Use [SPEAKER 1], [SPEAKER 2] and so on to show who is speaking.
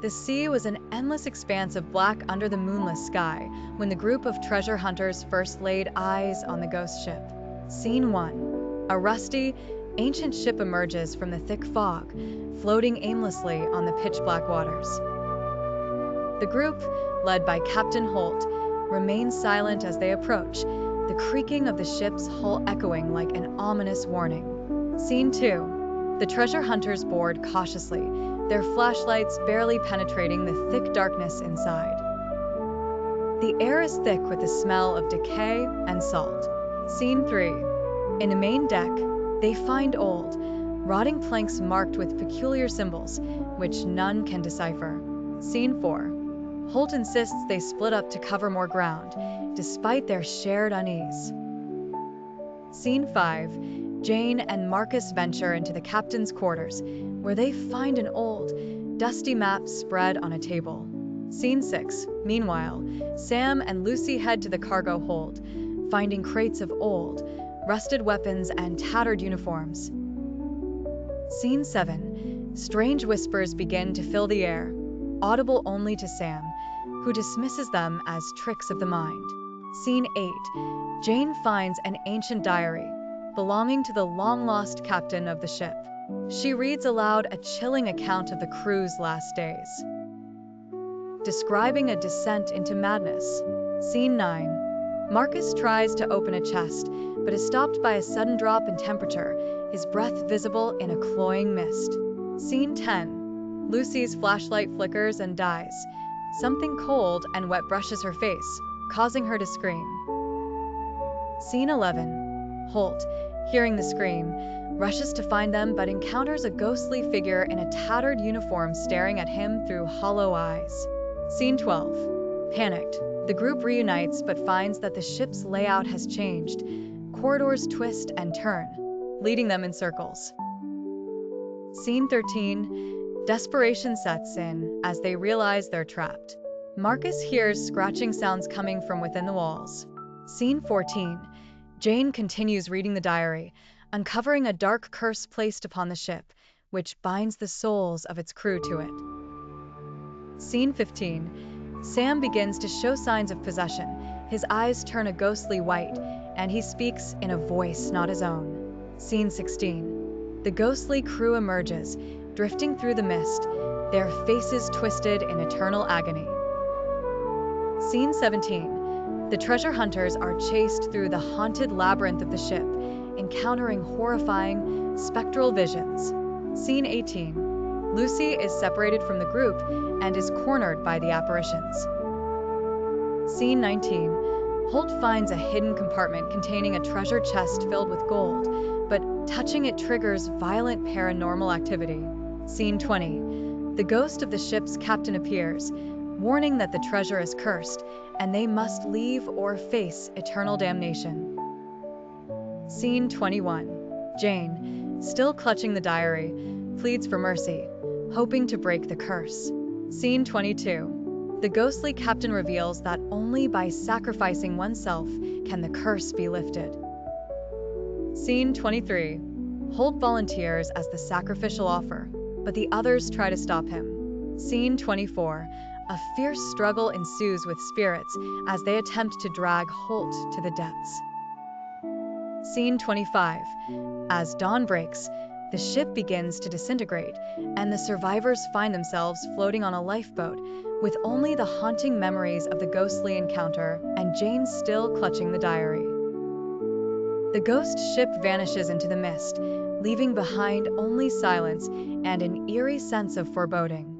[SPEAKER 1] The sea was an endless expanse of black under the moonless sky when the group of treasure hunters first laid eyes on the ghost ship. Scene 1. A rusty, ancient ship emerges from the thick fog, floating aimlessly on the pitch-black waters. The group, led by Captain Holt, remains silent as they approach, the creaking of the ship's hull echoing like an ominous warning. Scene 2. The treasure hunters board cautiously, their flashlights barely penetrating the thick darkness inside. The air is thick with the smell of decay and salt. Scene 3. In the main deck, they find old, rotting planks marked with peculiar symbols, which none can decipher. Scene 4. Holt insists they split up to cover more ground, despite their shared unease. Scene 5. Jane and Marcus venture into the captain's quarters, where they find an old, dusty map spread on a table. Scene 6. Meanwhile, Sam and Lucy head to the cargo hold, finding crates of old, rusted weapons and tattered uniforms. Scene 7. Strange whispers begin to fill the air, audible only to Sam, who dismisses them as tricks of the mind. Scene 8. Jane finds an ancient diary, belonging to the long-lost captain of the ship. She reads aloud a chilling account of the crew's last days, describing a descent into madness. Scene 9. Marcus tries to open a chest, but is stopped by a sudden drop in temperature, his breath visible in a cloying mist. Scene 10. Lucy's flashlight flickers and dies. Something cold and wet brushes her face, causing her to scream. Scene 11. Holt, hearing the scream, rushes to find them but encounters a ghostly figure in a tattered uniform staring at him through hollow eyes. Scene 12. Panicked, the group reunites but finds that the ship's layout has changed. Corridors twist and turn, leading them in circles. Scene 13. Desperation sets in as they realize they're trapped. Marcus hears scratching sounds coming from within the walls. Scene 14. Jane continues reading the diary, uncovering a dark curse placed upon the ship, which binds the souls of its crew to it. Scene 15. Sam begins to show signs of possession. His eyes turn a ghostly white, and he speaks in a voice not his own. Scene 16. The ghostly crew emerges, drifting through the mist, their faces twisted in eternal agony. Scene 17. The treasure hunters are chased through the haunted labyrinth of the ship, encountering horrifying, spectral visions. Scene 18. Lucy is separated from the group and is cornered by the apparitions. Scene 19. Holt finds a hidden compartment containing a treasure chest filled with gold, but touching it triggers violent paranormal activity. Scene 20. The ghost of the ship's captain appears, warning that the treasure is cursed, and they must leave or face eternal damnation. Scene 21. Jane, still clutching the diary, pleads for mercy, hoping to break the curse. Scene 22. The ghostly captain reveals that only by sacrificing oneself can the curse be lifted. Scene 23. Holt volunteers as the sacrificial offer, but the others try to stop him. Scene 24. A fierce struggle ensues with spirits as they attempt to drag Holt to the depths. Scene 25. As dawn breaks, the ship begins to disintegrate, and the survivors find themselves floating on a lifeboat, with only the haunting memories of the ghostly encounter and Jane still clutching the diary. The ghost ship vanishes into the mist, leaving behind only silence and an eerie sense of foreboding.